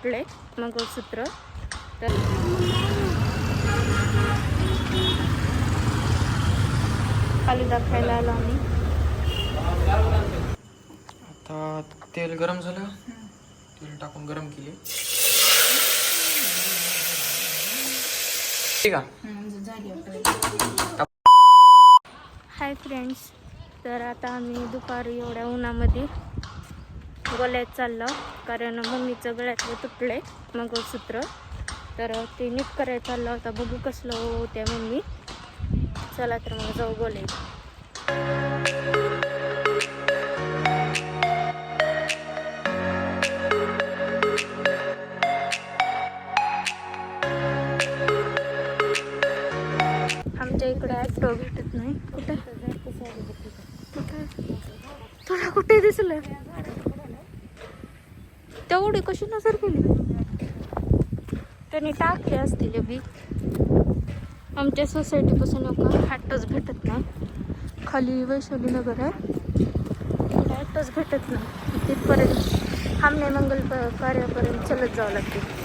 तुटले मंगळसूत्र. तर फालुदा खायला आलो आम्ही. आता तेल गरम झालं, तेल टाकून गरम केले. ठीक आहे. हाय फ्रेंड्स, तर आता आम्ही दुपारी एवढ्या उन्हामध्ये गोल्यात चाललो, कारण मम्मीचं गळ्यातलं तुटलंय मंगळसूत्र. तर ते नीट करायचं चाललं होता. बघू कसलं होत्या मम्मी. चला तर मग जाऊ गोल्यात. आमच्या इकडे ॲटो भेटत नाही. कुठे तुला कुठे दिसलं? तेवढी कशी नजर केली? त्यांनी टाकले असतील बी. आमच्या सोसायटीपासून का ॲटोच भेटत नाही. खाली वैशाली नगर आहे, तिकडे ॲटोच भेटत नाही. तिथपर्यंत आमने मंगल कार्यापर्यंत चलत जावं लागते.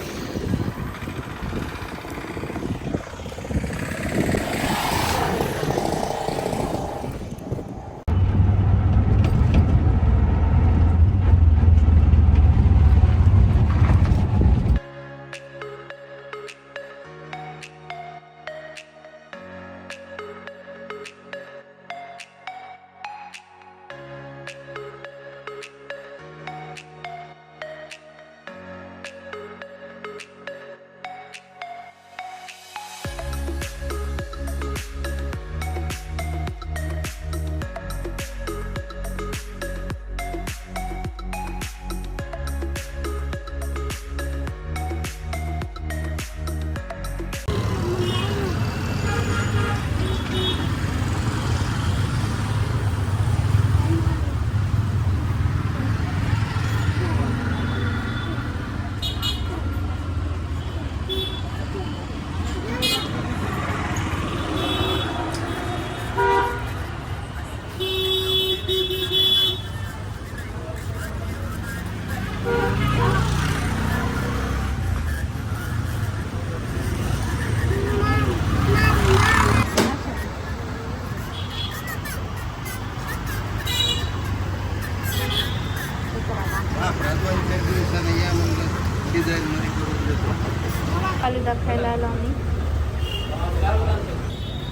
फालुदा खायला आलो आम्ही.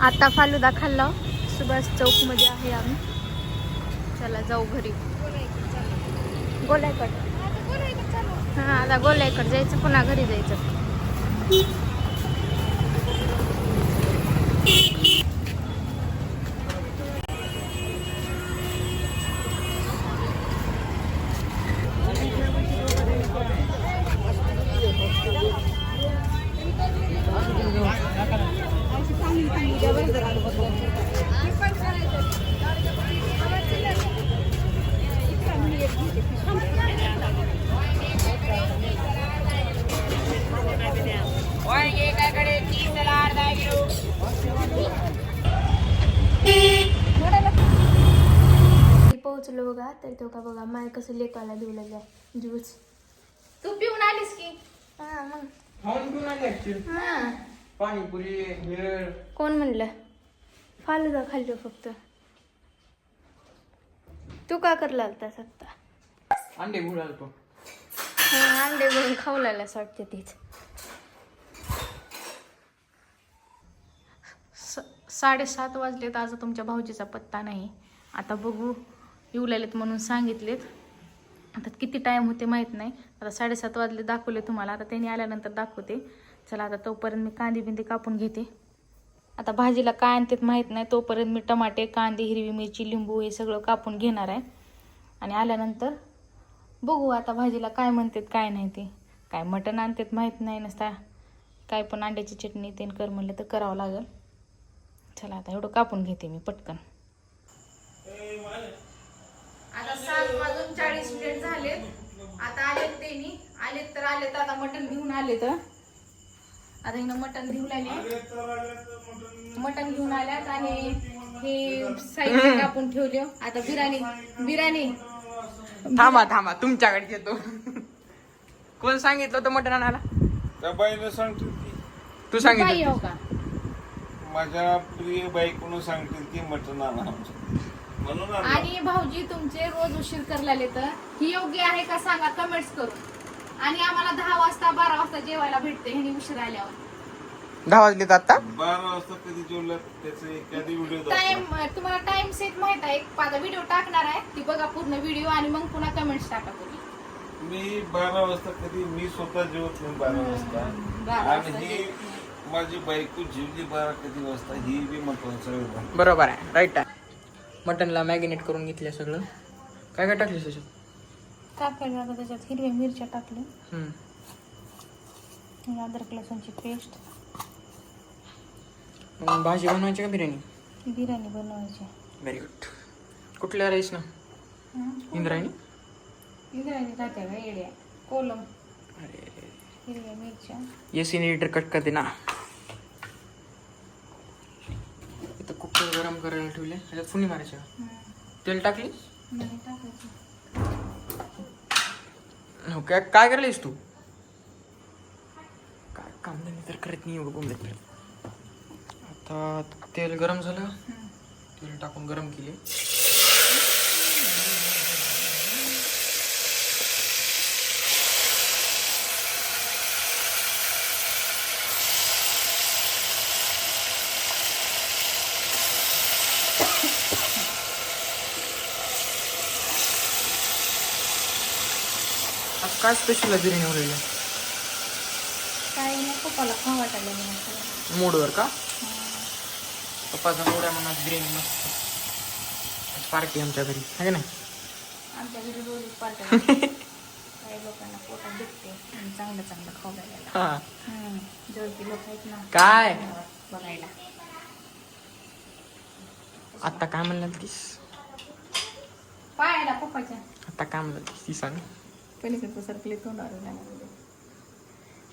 आता फालुदा खाल्ला. सुभाष चौक मध्ये आहे आम्ही. चला जाऊ घरी. गोल्याकडे. हा, आता गोल्याकडे जायचं, पुन्हा घरी जायचं. पोहोचलो बघा. तर तो का बघा माय कसं लेकाला देऊ लागला ज्यूस. तू पिऊन आलीस की? हा मग पाणीपुरी कोण म्हणलं? फालुदा खाल्लो फक्त. तू का करला आलतास आत्ता? अंडे भुळाल तो. हा, अंडे भरून खाऊ लागलास वाटते तीच. 7:30 वाजलेत. आज तुमच्या भाऊजीचा पत्ता नाही. आता बघू, येऊ लागलेत म्हणून सांगितलेत. आता किती टाईम होते माहीत नाही. आता 7:30 वाजले दाखवले तुम्हाला. आता त्यांनी आल्यानंतर दाखवते. चला आता तोपर्यंत मी कांदे बिंदे कापून घेते. आता भाजीला काय आणतात माहीत नाही. तोपर्यंत मी टमाटे, कांदे, हिरवी मिरची, लिंबू हे सगळं कापून घेणार आहे. आणि आल्यानंतर बघू आता भाजीला काय म्हणतात काय नाही. ते काय मटण आणतात माहीत नाही. नसता काय पण अंड्याची चटणी ते कर म्हणलं तर करावं लागेल. चला आता एवढं कापून घेते मी पटकन. आता 7:40 झालेत. आता आलेत त्यांनी. आलेत तर आता मटण घेऊन आलेत. आता हिनं मटण घेऊन आले. मटण घेऊन आल्यात आणि हे साईडला कापून ठेवले. आता बिर्याणी थांबा तुमच्याकडे येतो. कोण सांगितलं होतं मटण आणायला? त्या बाईला सांगतील की तू बाई सांगितलं हो का? माझ्या प्रिय बाईकडून सांगतील की मटण आणा म्हणून आणलं. आणि भाऊजी तुमचे रोज उशीर करलेले तर ही योग्य आहे का सांगा कमेंट्स करून. आणि आम्हाला 10 वाजता 12 वाजता जेवायला भेटते ह्यानी उशीर आल्यावर. 10 वाजलेत आता. 12 वाजता कधी जेवलं त्याचे एखादी व्हिडिओ टाइम तुम्हाला टाइम सेट माहित आहे. माझा व्हिडिओ टाकणार आहे ती बघा पूर्ण व्हिडिओ आणि मग पुन्हा कमेंट्स टाका तुम्ही. मी 12 वाजता कधी मी स्वतः जेवत नाही 12 वाजता. 12 आणि वाजता ही जेवत नाही. माझी बायको जेवली 12 कधी वाजता ही बी महत्वाचं आहे. बरोबर आहे, राईट आहे. मटनला मॅगिनेट करून घेतलं सगळं. काय काय टाकलं त्याच्यात? टाकायला आता त्याच्यात हिरव्या मिरच्या टाकल्या, हम्म. अद्रक लसूणची पेस्ट. मग भाजी बनवायची का बिर्याणी? बिर्याणी बनवायची. Very good. कुठल्या राईस ना? इंद्रायणी. इंद्रायणी राहते का येड्या? कोलम. अरे हिरव्या मिरच्या. ये सीन कट करते ना. इथं कुकर गरम करायला ठेवले. त्याच्यात फुनी मारायची का? तेल टाकली? नाही टाकायचं. हो काय काय करलीस तू? काय काम नाही तर करत नाही एवढं बोलत तर. आता तेल गरम झालं. तेल टाकून गरम केले. आज काय स्पेशल आहे बिर्याणी वगैरे? काय नाही पप्पाला खावा वाटायला नाही. मूडवर का? पप्पाचा मूड आहे म्हणून आज बिर्याणी मस्त. पार्टी आमच्या घरी आहे ना. आमच्या घरी रोज पार्ट्या. काही लोकांना पोटात दुखते आणि चांगलं चांगलं खायला. हा जवळची लोक आहेत ना काय बघायला. आता काय म्हणलं तीस? पायाला पप्पाच्या आता काय म्हणलं ती सांग. पलीकडचं सरकले तोंडावर लागले.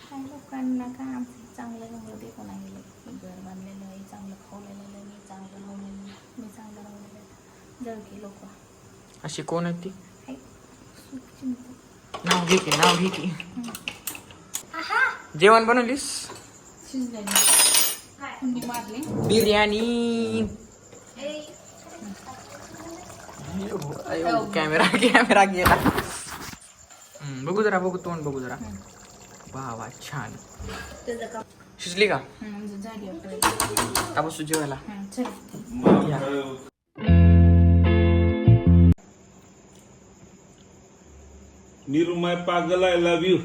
काही लोकांना काय आमचं चांगलं चांगलं ते कोणा गेलं. घर बांधलेलं आहे, चांगलं खावलेलं, मी चांगलं लावलेलं, मी चांगलं लावलेलं. जळकी लोक अशी कोण आहे ती? आहे. सुखची म्हणतात. नाव घे की, नाव घे की. जेवण बनवलीस? शिजलेली कुंडी मारली. बिर्याणी. कॅमेरा कॅमेरा गेला. बघू जरा, बघू तोंड बघू जरा. वा वा छान. त्याचं का शिजली का? झाली आपल्याला. का बसू जेवायला? चल. या. निरुमाय पागल आय लव्ह यू.